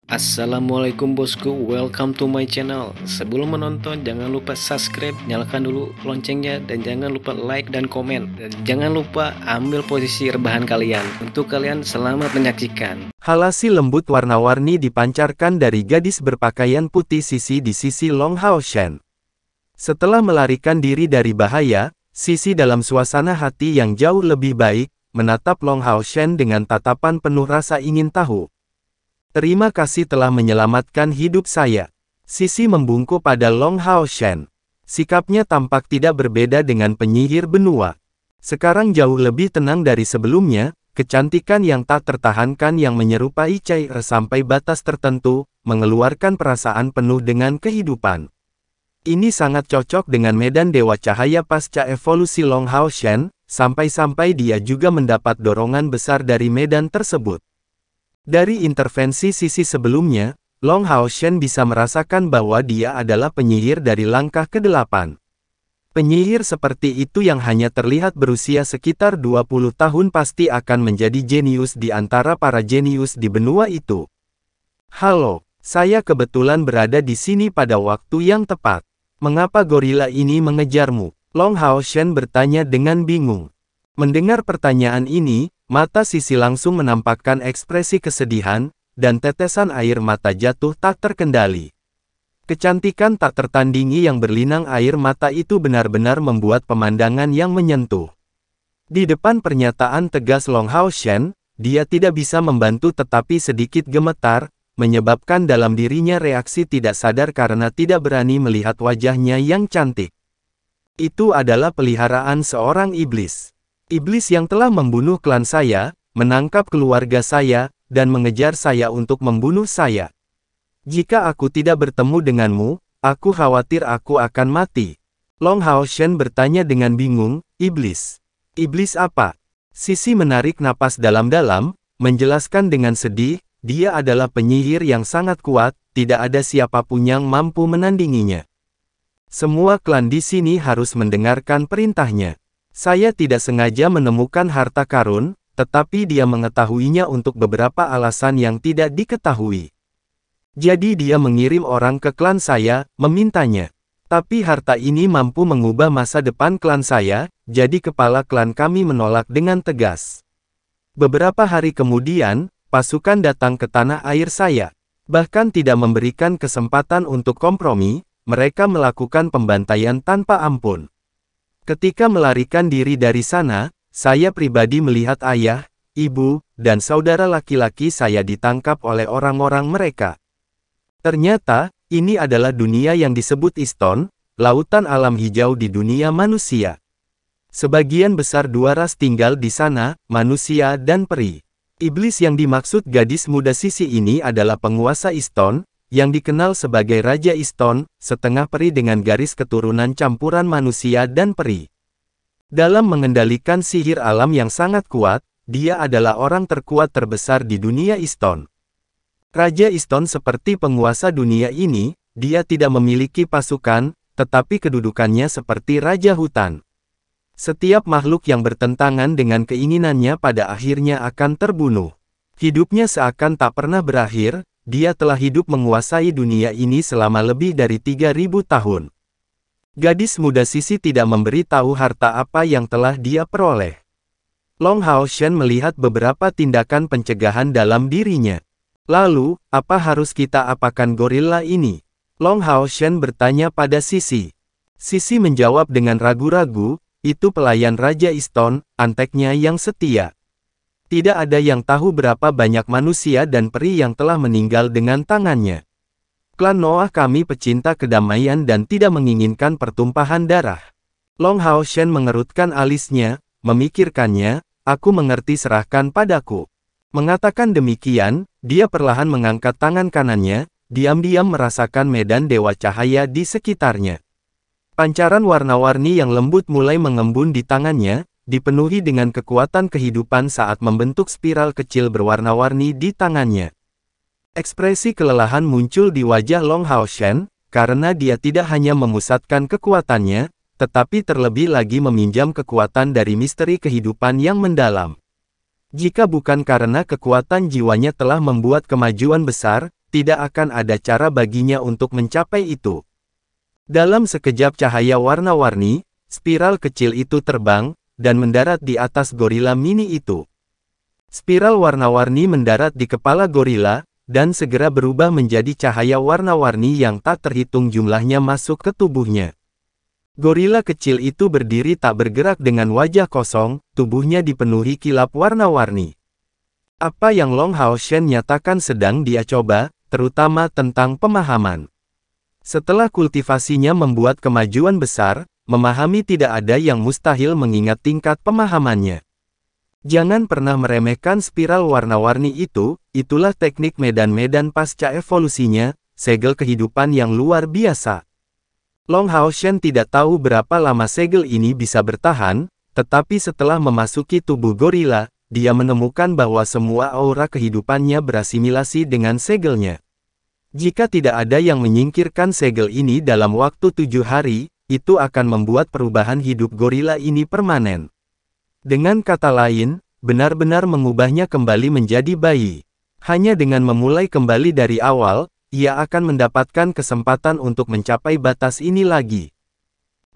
Assalamualaikum bosku, welcome to my channel. Sebelum menonton jangan lupa subscribe, nyalakan dulu loncengnya, dan jangan lupa like dan komen. Dan jangan lupa ambil posisi rebahan kalian. Untuk kalian selamat menyaksikan. Halasi lembut warna-warni dipancarkan dari gadis berpakaian putih Sisi di sisi Long Hao Shen. Setelah melarikan diri dari bahaya, Sisi dalam suasana hati yang jauh lebih baik, menatap Long Hao Shen dengan tatapan penuh rasa ingin tahu. Terima kasih telah menyelamatkan hidup saya. Sisi membungkuk pada Long Hao Shen. Sikapnya tampak tidak berbeda dengan penyihir benua. Sekarang jauh lebih tenang dari sebelumnya, kecantikan yang tak tertahankan yang menyerupai cair sampai batas tertentu, mengeluarkan perasaan penuh dengan kehidupan. Ini sangat cocok dengan medan Dewa Cahaya pasca evolusi Long Hao Shen, sampai-sampai dia juga mendapat dorongan besar dari medan tersebut. Dari intervensi Sisi sebelumnya, Long Hao Shen bisa merasakan bahwa dia adalah penyihir dari langkah ke-8. Penyihir seperti itu yang hanya terlihat berusia sekitar 20 tahun pasti akan menjadi jenius di antara para jenius di benua itu. Halo, saya kebetulan berada di sini pada waktu yang tepat. Mengapa gorila ini mengejarmu? Long Hao Shen bertanya dengan bingung. Mendengar pertanyaan ini, mata Sisi langsung menampakkan ekspresi kesedihan, dan tetesan air mata jatuh tak terkendali. Kecantikan tak tertandingi yang berlinang air mata itu benar-benar membuat pemandangan yang menyentuh. Di depan pernyataan tegas Long Hao Shen, dia tidak bisa membantu tetapi sedikit gemetar, menyebabkan dalam dirinya reaksi tidak sadar karena tidak berani melihat wajahnya yang cantik. Itu adalah peliharaan seorang iblis. Iblis yang telah membunuh klan saya, menangkap keluarga saya, dan mengejar saya untuk membunuh saya. Jika aku tidak bertemu denganmu, aku khawatir aku akan mati. Long Hao Shen bertanya dengan bingung, iblis? Iblis apa? Sisi menarik napas dalam-dalam, menjelaskan dengan sedih, dia adalah penyihir yang sangat kuat, tidak ada siapapun yang mampu menandinginya. Semua klan di sini harus mendengarkan perintahnya. Saya tidak sengaja menemukan harta karun, tetapi dia mengetahuinya untuk beberapa alasan yang tidak diketahui. Jadi dia mengirim orang ke klan saya, memintanya. Tapi harta ini mampu mengubah masa depan klan saya, jadi kepala klan kami menolak dengan tegas. Beberapa hari kemudian, pasukan datang ke tanah air saya. Bahkan tidak memberikan kesempatan untuk kompromi, mereka melakukan pembantaian tanpa ampun. Ketika melarikan diri dari sana, saya pribadi melihat ayah, ibu, dan saudara laki-laki saya ditangkap oleh orang-orang mereka. Ternyata, ini adalah dunia yang disebut Iston, lautan alam hijau di dunia manusia. Sebagian besar dua ras tinggal di sana, manusia dan peri. Iblis yang dimaksud gadis muda Sisi ini adalah penguasa Iston, yang dikenal sebagai Raja Iston, setengah peri dengan garis keturunan campuran manusia dan peri. Dalam mengendalikan sihir alam yang sangat kuat, dia adalah orang terkuat terbesar di dunia Iston. Raja Iston seperti penguasa dunia ini, dia tidak memiliki pasukan, tetapi kedudukannya seperti Raja Hutan. Setiap makhluk yang bertentangan dengan keinginannya pada akhirnya akan terbunuh. Hidupnya seakan tak pernah berakhir. Dia telah hidup menguasai dunia ini selama lebih dari 3000 tahun. Gadis muda Sisi tidak memberitahu harta apa yang telah dia peroleh. Long Hao Shen melihat beberapa tindakan pencegahan dalam dirinya. Lalu, apa harus kita apakan gorila ini? Long Hao Shen bertanya pada Sisi. Sisi menjawab dengan ragu-ragu, itu pelayan Raja Iston, anteknya yang setia. Tidak ada yang tahu berapa banyak manusia dan peri yang telah meninggal dengan tangannya. Klan Noah kami pecinta kedamaian dan tidak menginginkan pertumpahan darah. Long Hao Shen mengerutkan alisnya, memikirkannya, aku mengerti serahkan padaku. Mengatakan demikian, dia perlahan mengangkat tangan kanannya, diam-diam merasakan medan Dewa Cahaya di sekitarnya. Pancaran warna-warni yang lembut mulai mengembun di tangannya, dipenuhi dengan kekuatan kehidupan saat membentuk spiral kecil berwarna-warni di tangannya. Ekspresi kelelahan muncul di wajah Long Hao Shen, karena dia tidak hanya memusatkan kekuatannya, tetapi terlebih lagi meminjam kekuatan dari misteri kehidupan yang mendalam. Jika bukan karena kekuatan jiwanya telah membuat kemajuan besar, tidak akan ada cara baginya untuk mencapai itu. Dalam sekejap cahaya warna-warni, spiral kecil itu terbang, dan mendarat di atas gorila mini itu. Spiral warna-warni mendarat di kepala gorila, dan segera berubah menjadi cahaya warna-warni yang tak terhitung jumlahnya masuk ke tubuhnya. Gorila kecil itu berdiri tak bergerak dengan wajah kosong, tubuhnya dipenuhi kilap warna-warni. Apa yang Long Hao Shen nyatakan sedang dia coba, terutama tentang pemahaman. Setelah kultivasinya membuat kemajuan besar, memahami tidak ada yang mustahil mengingat tingkat pemahamannya. Jangan pernah meremehkan spiral warna-warni itu, itulah teknik medan-medan pasca evolusinya, segel kehidupan yang luar biasa. Long Hao Shen tidak tahu berapa lama segel ini bisa bertahan, tetapi setelah memasuki tubuh gorila, dia menemukan bahwa semua aura kehidupannya berasimilasi dengan segelnya. Jika tidak ada yang menyingkirkan segel ini dalam waktu 7 hari, itu akan membuat perubahan hidup gorila ini permanen. Dengan kata lain, benar-benar mengubahnya kembali menjadi bayi. Hanya dengan memulai kembali dari awal, ia akan mendapatkan kesempatan untuk mencapai batas ini lagi.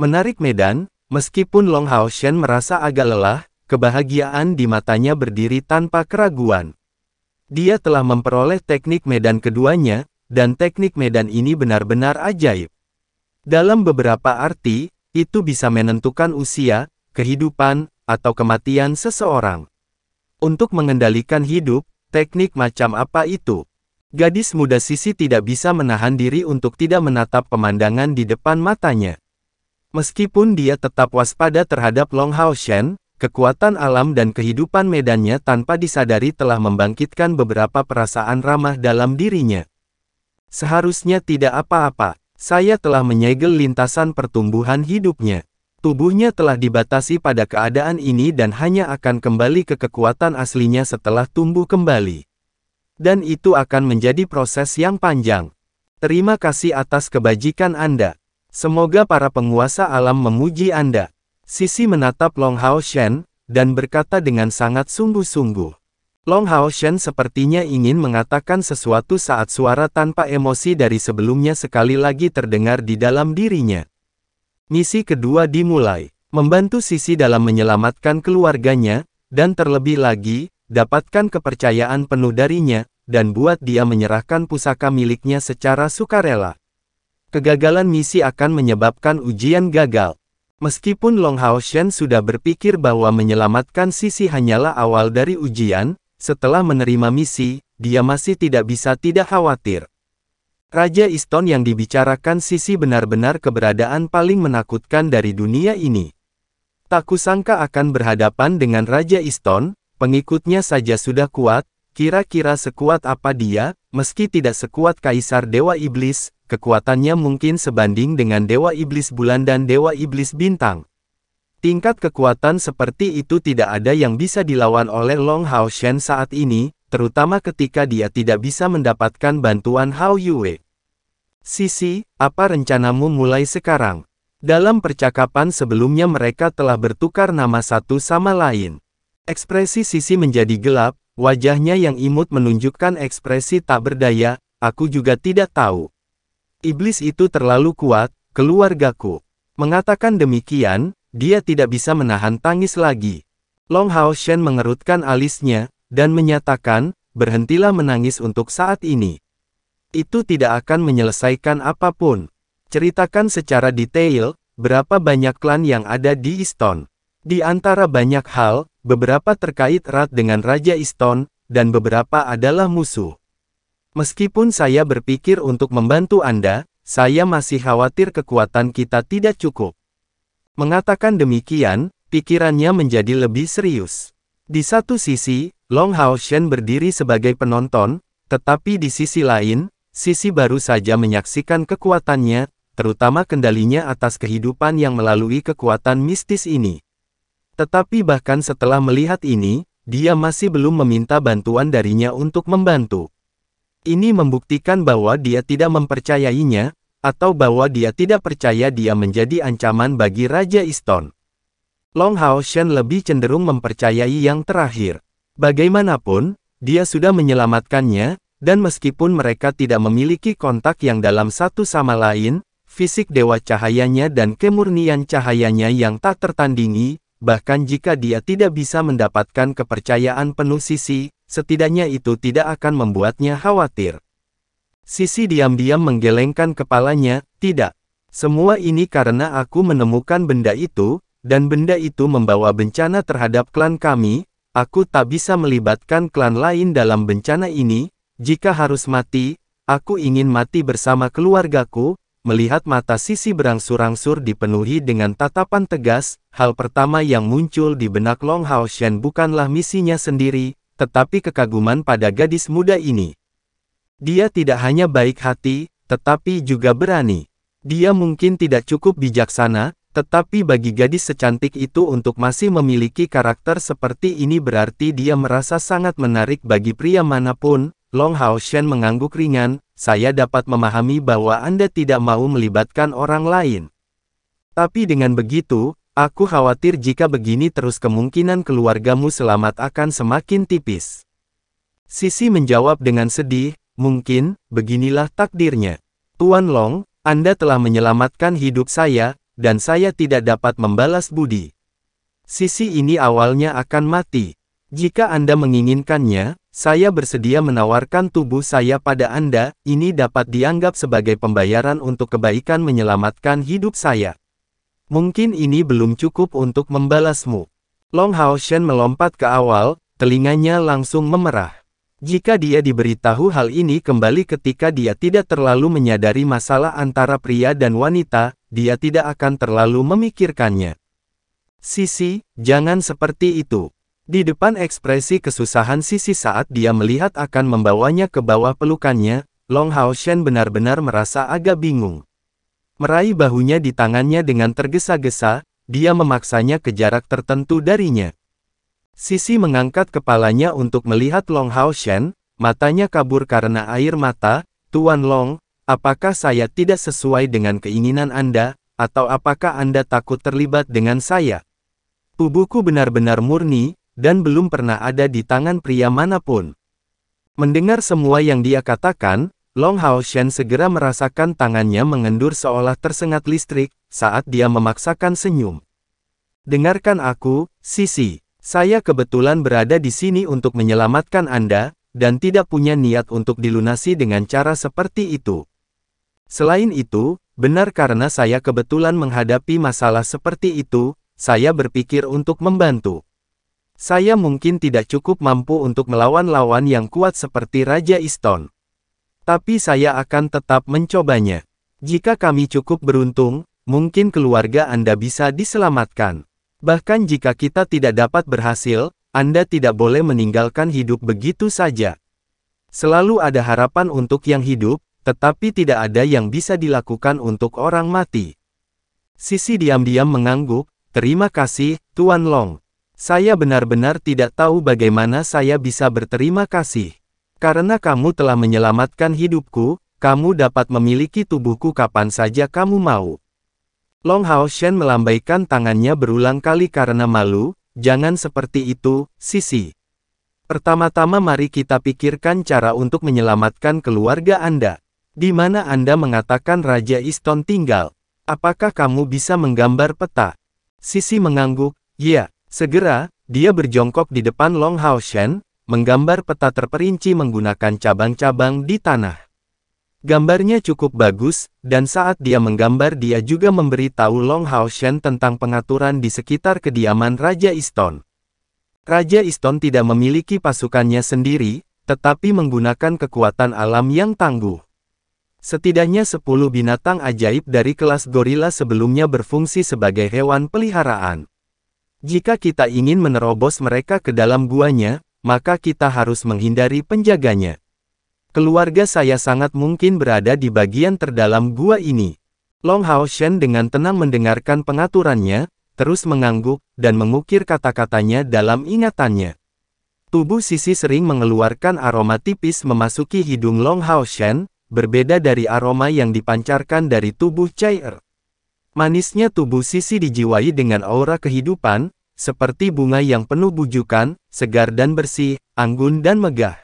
Menarik medan, meskipun Long Hao Shen merasa agak lelah, kebahagiaan di matanya berdiri tanpa keraguan. Dia telah memperoleh teknik medan keduanya, dan teknik medan ini benar-benar ajaib. Dalam beberapa arti, itu bisa menentukan usia, kehidupan, atau kematian seseorang. Untuk mengendalikan hidup, teknik macam apa itu? Gadis muda Sisi tidak bisa menahan diri untuk tidak menatap pemandangan di depan matanya. Meskipun dia tetap waspada terhadap Long Hao Shen, kekuatan alam dan kehidupan medannya tanpa disadari telah membangkitkan beberapa perasaan ramah dalam dirinya. Seharusnya tidak apa-apa, saya telah menyegel lintasan pertumbuhan hidupnya. Tubuhnya telah dibatasi pada keadaan ini dan hanya akan kembali ke kekuatan aslinya setelah tumbuh kembali. Dan itu akan menjadi proses yang panjang. Terima kasih atas kebajikan Anda. Semoga para penguasa alam memuji Anda. Sisi menatap Long Hao Shen, dan berkata dengan sangat sungguh-sungguh. Long Hao Shen sepertinya ingin mengatakan sesuatu saat suara tanpa emosi dari sebelumnya sekali lagi terdengar di dalam dirinya. Misi kedua dimulai. Membantu Sisi dalam menyelamatkan keluarganya, dan terlebih lagi, dapatkan kepercayaan penuh darinya, dan buat dia menyerahkan pusaka miliknya secara sukarela. Kegagalan misi akan menyebabkan ujian gagal. Meskipun Long Hao Shen sudah berpikir bahwa menyelamatkan Sisi hanyalah awal dari ujian, setelah menerima misi, dia masih tidak bisa tidak khawatir. Raja Easton yang dibicarakan Sisi benar-benar keberadaan paling menakutkan dari dunia ini. Tak kusangka akan berhadapan dengan Raja Easton. Pengikutnya saja sudah kuat, kira-kira sekuat apa dia, meski tidak sekuat Kaisar Dewa Iblis, kekuatannya mungkin sebanding dengan Dewa Iblis Bulan dan Dewa Iblis Bintang. Tingkat kekuatan seperti itu tidak ada yang bisa dilawan oleh Long Hao Shen saat ini, terutama ketika dia tidak bisa mendapatkan bantuan Hao Yue. Sisi, apa rencanamu mulai sekarang? Dalam percakapan sebelumnya mereka telah bertukar nama satu sama lain. Ekspresi Sisi menjadi gelap, wajahnya yang imut menunjukkan ekspresi tak berdaya, aku juga tidak tahu. Iblis itu terlalu kuat, keluargaku. Mengatakan demikian, dia tidak bisa menahan tangis lagi. Long Hao Shen mengerutkan alisnya, dan menyatakan, berhentilah menangis untuk saat ini. Itu tidak akan menyelesaikan apapun. Ceritakan secara detail, berapa banyak klan yang ada di Easton. Di antara banyak hal, beberapa terkait erat dengan Raja Easton, dan beberapa adalah musuh. Meskipun saya berpikir untuk membantu Anda, saya masih khawatir kekuatan kita tidak cukup. Mengatakan demikian, pikirannya menjadi lebih serius. Di satu sisi, Long Hao Shen berdiri sebagai penonton, tetapi di sisi lain, Sisi baru saja menyaksikan kekuatannya, terutama kendalinya atas kehidupan yang melalui kekuatan mistis ini. Tetapi bahkan setelah melihat ini, dia masih belum meminta bantuan darinya untuk membantu. Ini membuktikan bahwa dia tidak mempercayainya, atau bahwa dia tidak percaya dia menjadi ancaman bagi Raja Easton. Long Hao Shen lebih cenderung mempercayai yang terakhir. Bagaimanapun, dia sudah menyelamatkannya, dan meskipun mereka tidak memiliki kontak yang dalam satu sama lain, fisik dewa cahayanya dan kemurnian cahayanya yang tak tertandingi, bahkan jika dia tidak bisa mendapatkan kepercayaan penuh Sisi, setidaknya itu tidak akan membuatnya khawatir. Sisi diam-diam menggelengkan kepalanya, tidak. Semua ini karena aku menemukan benda itu, dan benda itu membawa bencana terhadap klan kami. Aku tak bisa melibatkan klan lain dalam bencana ini. Jika harus mati, aku ingin mati bersama keluargaku. Melihat mata Sisi berangsur-angsur dipenuhi dengan tatapan tegas, hal pertama yang muncul di benak Long Hao Shen bukanlah misinya sendiri, tetapi kekaguman pada gadis muda ini. Dia tidak hanya baik hati, tetapi juga berani. Dia mungkin tidak cukup bijaksana, tetapi bagi gadis secantik itu untuk masih memiliki karakter seperti ini berarti dia merasa sangat menarik bagi pria manapun. Long Hao Shen mengangguk ringan, saya dapat memahami bahwa Anda tidak mau melibatkan orang lain. Tapi dengan begitu, aku khawatir jika begini terus kemungkinan keluargamu selamat akan semakin tipis. Sisi menjawab dengan sedih, mungkin, beginilah takdirnya. Tuan Long, Anda telah menyelamatkan hidup saya, dan saya tidak dapat membalas budi. Sisi ini awalnya akan mati. Jika Anda menginginkannya, saya bersedia menawarkan tubuh saya pada Anda, ini dapat dianggap sebagai pembayaran untuk kebaikan menyelamatkan hidup saya. Mungkin ini belum cukup untuk membalasmu. Long Hao Shen melompat ke awal, telinganya langsung memerah. Jika dia diberitahu hal ini kembali ketika dia tidak terlalu menyadari masalah antara pria dan wanita, dia tidak akan terlalu memikirkannya. Sisi, jangan seperti itu. Di depan ekspresi kesusahan Sisi saat dia melihat akan membawanya ke bawah pelukannya, Long Hao Shen benar-benar merasa agak bingung. Meraih bahunya di tangannya dengan tergesa-gesa, dia memaksanya ke jarak tertentu darinya. Sisi mengangkat kepalanya untuk melihat Long Hao Shen, matanya kabur karena air mata. Tuan Long, apakah saya tidak sesuai dengan keinginan Anda, atau apakah Anda takut terlibat dengan saya? Tubuhku benar-benar murni, dan belum pernah ada di tangan pria manapun. Mendengar semua yang dia katakan, Long Hao Shen segera merasakan tangannya mengendur seolah tersengat listrik, saat dia memaksakan senyum. Dengarkan aku, Sisi. Saya kebetulan berada di sini untuk menyelamatkan Anda, dan tidak punya niat untuk dilunasi dengan cara seperti itu. Selain itu, benar karena saya kebetulan menghadapi masalah seperti itu, saya berpikir untuk membantu. Saya mungkin tidak cukup mampu untuk melawan lawan yang kuat seperti Raja Easton. Tapi saya akan tetap mencobanya. Jika kami cukup beruntung, mungkin keluarga Anda bisa diselamatkan. Bahkan jika kita tidak dapat berhasil, Anda tidak boleh meninggalkan hidup begitu saja. Selalu ada harapan untuk yang hidup, tetapi tidak ada yang bisa dilakukan untuk orang mati. Sisi diam-diam mengangguk, terima kasih, Tuan Long. Saya benar-benar tidak tahu bagaimana saya bisa berterima kasih. Karena kamu telah menyelamatkan hidupku, kamu dapat memiliki tubuhku kapan saja kamu mau. Long Hao Shen melambaikan tangannya berulang kali karena malu, jangan seperti itu, Sisi. Pertama-tama mari kita pikirkan cara untuk menyelamatkan keluarga Anda. Di mana Anda mengatakan Raja Easton tinggal? Apakah kamu bisa menggambar peta? Sisi mengangguk, ya, segera, dia berjongkok di depan Long Hao Shen, menggambar peta terperinci menggunakan cabang-cabang di tanah. Gambarnya cukup bagus, dan saat dia menggambar dia juga memberitahu Long Hao Shen tentang pengaturan di sekitar kediaman Raja Easton. Raja Easton tidak memiliki pasukannya sendiri, tetapi menggunakan kekuatan alam yang tangguh. Setidaknya 10 binatang ajaib dari kelas gorila sebelumnya berfungsi sebagai hewan peliharaan. Jika kita ingin menerobos mereka ke dalam guanya, maka kita harus menghindari penjaganya. Keluarga saya sangat mungkin berada di bagian terdalam gua ini. Long Hao Shen dengan tenang mendengarkan pengaturannya, terus mengangguk, dan mengukir kata-katanya dalam ingatannya. Tubuh Sisi sering mengeluarkan aroma tipis memasuki hidung Long Hao Shen, berbeda dari aroma yang dipancarkan dari tubuh Chai-er. Manisnya tubuh Sisi dijiwai dengan aura kehidupan, seperti bunga yang penuh bujukan, segar dan bersih, anggun dan megah.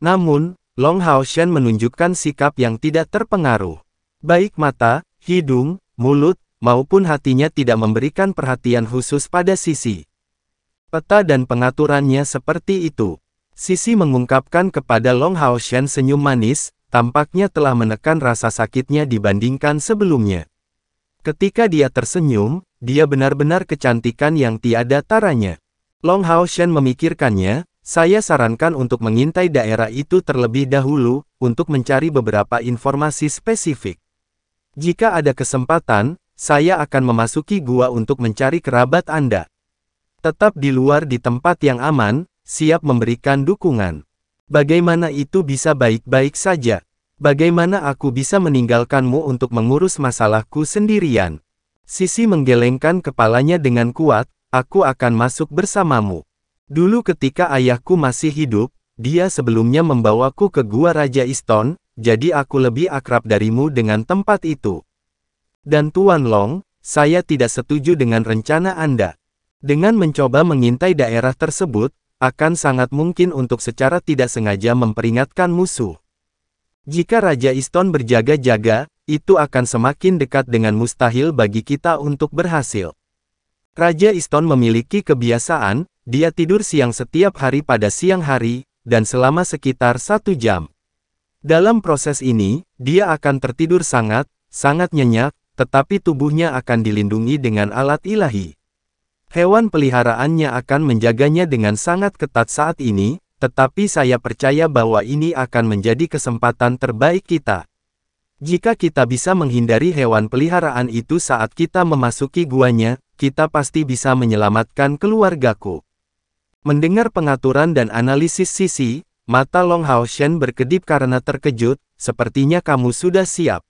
Namun, Long Hao Shen menunjukkan sikap yang tidak terpengaruh. Baik mata, hidung, mulut, maupun hatinya tidak memberikan perhatian khusus pada Sisi. Peta dan pengaturannya seperti itu. Sisi mengungkapkan kepada Long Hao Shen senyum manis, tampaknya telah menekan rasa sakitnya dibandingkan sebelumnya. Ketika dia tersenyum, dia benar-benar kecantikan yang tiada taranya. Long Hao Shen memikirkannya, saya sarankan untuk mengintai daerah itu terlebih dahulu, untuk mencari beberapa informasi spesifik. Jika ada kesempatan, saya akan memasuki gua untuk mencari kerabat Anda. Tetap di luar di tempat yang aman, siap memberikan dukungan. Bagaimana itu bisa baik-baik saja? Bagaimana aku bisa meninggalkanmu untuk mengurus masalahku sendirian? Sisi menggelengkan kepalanya dengan kuat, aku akan masuk bersamamu. Dulu ketika ayahku masih hidup, dia sebelumnya membawaku ke gua Raja Iston, jadi aku lebih akrab darimu dengan tempat itu. Dan Tuan Long, saya tidak setuju dengan rencana Anda. Dengan mencoba mengintai daerah tersebut, akan sangat mungkin untuk secara tidak sengaja memperingatkan musuh. Jika Raja Iston berjaga-jaga, itu akan semakin dekat dengan mustahil bagi kita untuk berhasil. Raja Iston memiliki kebiasaan, dia tidur siang setiap hari pada siang hari, dan selama sekitar 1 jam. Dalam proses ini, dia akan tertidur sangat nyenyak, tetapi tubuhnya akan dilindungi dengan alat ilahi. Hewan peliharaannya akan menjaganya dengan sangat ketat saat ini, tetapi saya percaya bahwa ini akan menjadi kesempatan terbaik kita. Jika kita bisa menghindari hewan peliharaan itu saat kita memasuki guanya, kita pasti bisa menyelamatkan keluargaku. Mendengar pengaturan dan analisis Sisi, mata Long Hao Shen berkedip karena terkejut, sepertinya kamu sudah siap.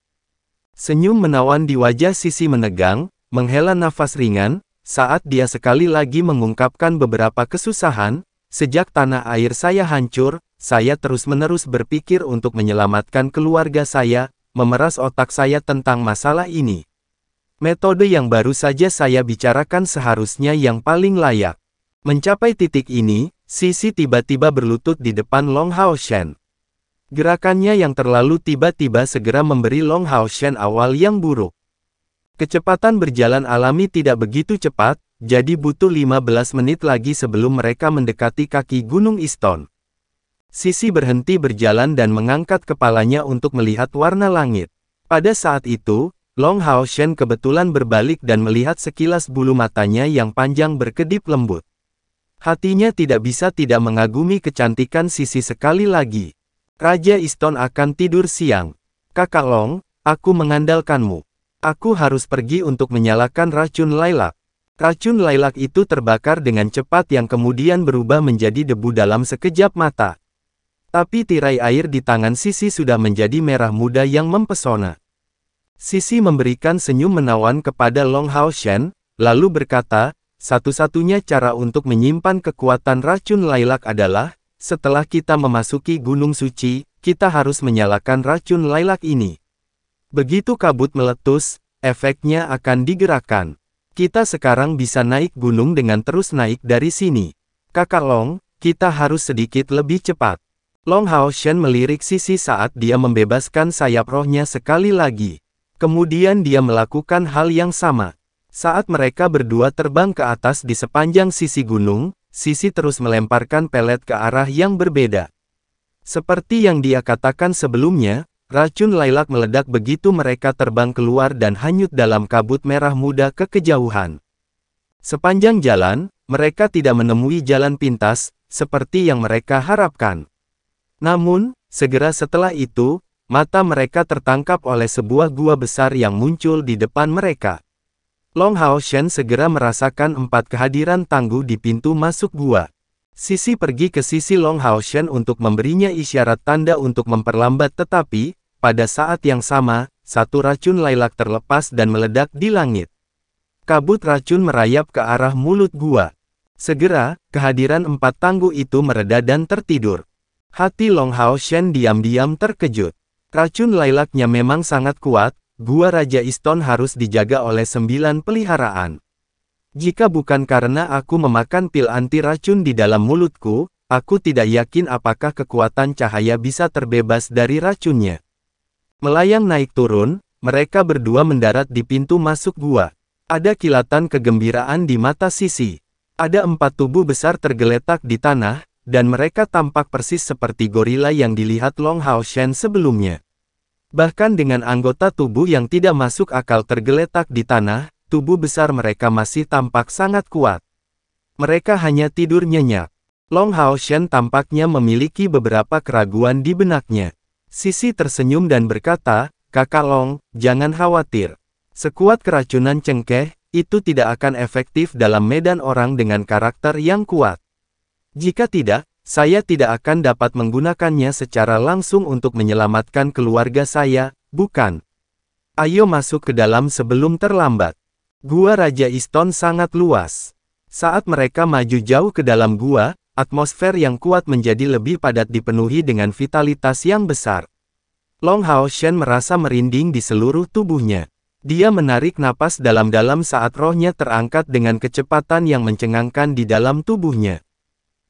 Senyum menawan di wajah Sisi menegang, menghela nafas ringan, saat dia sekali lagi mengungkapkan beberapa kesusahan, sejak tanah air saya hancur, saya terus-menerus berpikir untuk menyelamatkan keluarga saya, memeras otak saya tentang masalah ini. Metode yang baru saja saya bicarakan seharusnya yang paling layak. Mencapai titik ini, Sisi tiba-tiba berlutut di depan Long Hao Shen. Gerakannya yang terlalu tiba-tiba segera memberi Long Hao Shen awal yang buruk. Kecepatan berjalan alami tidak begitu cepat, jadi butuh 15 menit lagi sebelum mereka mendekati kaki Gunung Iston. Sisi berhenti berjalan dan mengangkat kepalanya untuk melihat warna langit. Pada saat itu, Long Hao Shen kebetulan berbalik dan melihat sekilas bulu matanya yang panjang berkedip lembut. Hatinya tidak bisa tidak mengagumi kecantikan Sisi sekali lagi. Raja Iston akan tidur siang. Kakak Long, aku mengandalkanmu. Aku harus pergi untuk menyalakan racun lailak. Racun lailak itu terbakar dengan cepat yang kemudian berubah menjadi debu dalam sekejap mata. Tapi tirai air di tangan Sisi sudah menjadi merah muda yang mempesona. Sisi memberikan senyum menawan kepada Long Hao Shen, lalu berkata, satu-satunya cara untuk menyimpan kekuatan racun lailak adalah, setelah kita memasuki Gunung Suci, kita harus menyalakan racun lailak ini. Begitu kabut meletus, efeknya akan digerakkan. Kita sekarang bisa naik gunung dengan terus naik dari sini. Kakak Long, kita harus sedikit lebih cepat. Long Hao Shen melirik Sisi saat dia membebaskan sayap rohnya sekali lagi. Kemudian dia melakukan hal yang sama. Saat mereka berdua terbang ke atas di sepanjang sisi gunung, Sisi terus melemparkan pelet ke arah yang berbeda. Seperti yang dia katakan sebelumnya, racun lailak meledak begitu mereka terbang keluar dan hanyut dalam kabut merah muda ke kejauhan. Sepanjang jalan, mereka tidak menemui jalan pintas, seperti yang mereka harapkan. Namun, segera setelah itu, mata mereka tertangkap oleh sebuah gua besar yang muncul di depan mereka. Long Hao Shen segera merasakan 4 kehadiran tangguh di pintu masuk gua. Sisi pergi ke sisi Long Hao Shen untuk memberinya isyarat tanda untuk memperlambat tetapi, pada saat yang sama, satu racun lailak terlepas dan meledak di langit. Kabut racun merayap ke arah mulut gua. Segera, kehadiran 4 tangguh itu mereda dan tertidur. Hati Long Hao Shen diam-diam terkejut. Racun lailaknya memang sangat kuat. Gua Raja Iston harus dijaga oleh 9 peliharaan. Jika bukan karena aku memakan pil anti racun di dalam mulutku, aku tidak yakin apakah kekuatan cahaya bisa terbebas dari racunnya. Melayang naik turun, mereka berdua mendarat di pintu masuk gua. Ada kilatan kegembiraan di mata Sisi. Ada 4 tubuh besar tergeletak di tanah, dan mereka tampak persis seperti gorila yang dilihat Long Hao Shen sebelumnya. Bahkan dengan anggota tubuh yang tidak masuk akal tergeletak di tanah, tubuh besar mereka masih tampak sangat kuat. Mereka hanya tidur nyenyak. Long Hao Shen tampaknya memiliki beberapa keraguan di benaknya. Sisi tersenyum dan berkata, "Kakak Long, jangan khawatir. Sekuat keracunan cengkeh, itu tidak akan efektif dalam medan orang dengan karakter yang kuat. Jika tidak, saya tidak akan dapat menggunakannya secara langsung untuk menyelamatkan keluarga saya, bukan? Ayo masuk ke dalam sebelum terlambat." Gua Raja Iston sangat luas. Saat mereka maju jauh ke dalam gua, atmosfer yang kuat menjadi lebih padat dipenuhi dengan vitalitas yang besar. Long Hao Shen merasa merinding di seluruh tubuhnya. Dia menarik napas dalam-dalam saat rohnya terangkat dengan kecepatan yang mencengangkan di dalam tubuhnya.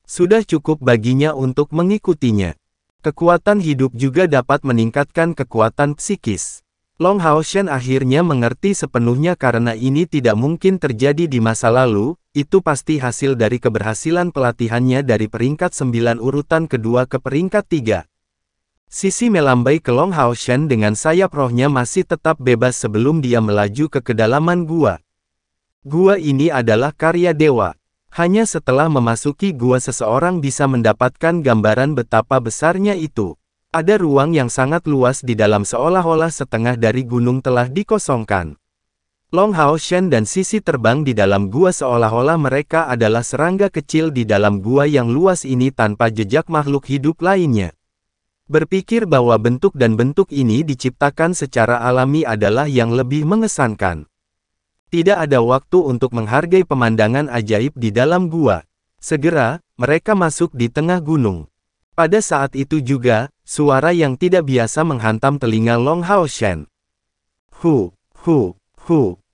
Sudah cukup baginya untuk mengikutinya. Kekuatan hidup juga dapat meningkatkan kekuatan psikis. Long Hao Shen akhirnya mengerti sepenuhnya karena ini tidak mungkin terjadi di masa lalu, itu pasti hasil dari keberhasilan pelatihannya dari peringkat 9 urutan kedua ke peringkat 3. Sisi melambai ke Long Hao Shen dengan sayap rohnya masih tetap bebas sebelum dia melaju ke kedalaman gua. Gua ini adalah karya dewa. Hanya setelah memasuki gua seseorang bisa mendapatkan gambaran betapa besarnya itu. Ada ruang yang sangat luas di dalam seolah-olah setengah dari gunung telah dikosongkan. Long Hao Shen dan Sisi terbang di dalam gua seolah-olah mereka adalah serangga kecil di dalam gua yang luas ini tanpa jejak makhluk hidup lainnya. Berpikir bahwa bentuk dan bentuk ini diciptakan secara alami adalah yang lebih mengesankan. Tidak ada waktu untuk menghargai pemandangan ajaib di dalam gua. Segera, mereka masuk di tengah gunung. Pada saat itu juga, suara yang tidak biasa menghantam telinga Long Hao Shen. Hu.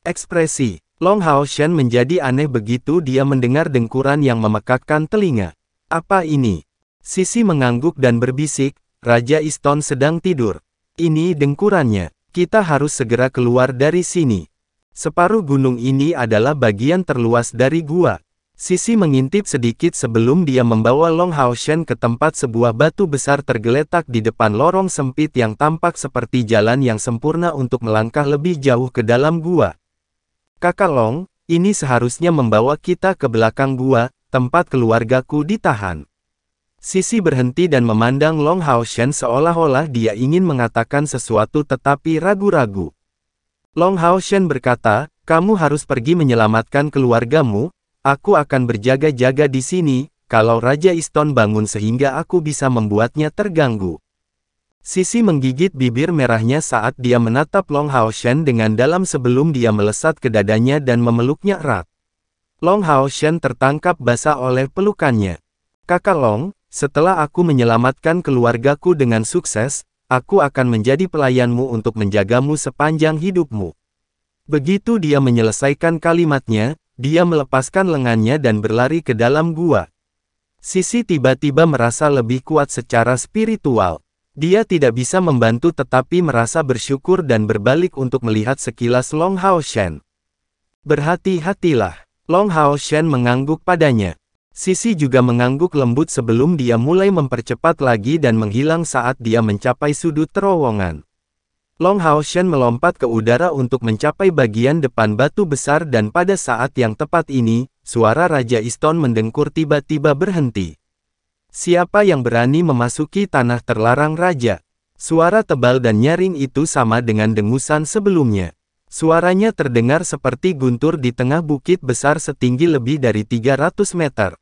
Ekspresi Long Hao Shen menjadi aneh begitu dia mendengar dengkuran yang memekakkan telinga. Apa ini? Sisi mengangguk dan berbisik, Raja Iston sedang tidur. Ini dengkurannya. Kita harus segera keluar dari sini. Separuh gunung ini adalah bagian terluas dari gua. Sisi mengintip sedikit sebelum dia membawa Long Hao Shen ke tempat sebuah batu besar tergeletak di depan lorong sempit yang tampak seperti jalan yang sempurna untuk melangkah lebih jauh ke dalam gua. "Kakak Long, ini seharusnya membawa kita ke belakang gua, tempat keluargaku ditahan." Sisi berhenti dan memandang Long Hao Shen seolah-olah dia ingin mengatakan sesuatu tetapi ragu-ragu. Long Hao Shen berkata, "Kamu harus pergi menyelamatkan keluargamu. Aku akan berjaga-jaga di sini, kalau Raja Iston bangun sehingga aku bisa membuatnya terganggu." Sisi menggigit bibir merahnya saat dia menatap Long Hao Shen dengan dalam sebelum dia melesat ke dadanya dan memeluknya erat. Long Hao Shen tertangkap basah oleh pelukannya. "Kakak Long, setelah aku menyelamatkan keluargaku dengan sukses, aku akan menjadi pelayanmu untuk menjagamu sepanjang hidupmu." Begitu dia menyelesaikan kalimatnya, dia melepaskan lengannya dan berlari ke dalam gua. Sisi tiba-tiba merasa lebih kuat secara spiritual. Dia tidak bisa membantu tetapi merasa bersyukur dan berbalik untuk melihat sekilas Long Hao Shen. "Berhati-hatilah." Long Hao Shen mengangguk padanya. Sisi juga mengangguk lembut sebelum dia mulai mempercepat lagi dan menghilang saat dia mencapai sudut terowongan. Long Hao Shen melompat ke udara untuk mencapai bagian depan batu besar dan pada saat yang tepat ini, suara Raja Iston mendengkur tiba-tiba berhenti. "Siapa yang berani memasuki tanah terlarang raja?" Suara tebal dan nyaring itu sama dengan dengusan sebelumnya. Suaranya terdengar seperti guntur di tengah bukit besar setinggi lebih dari 300 meter.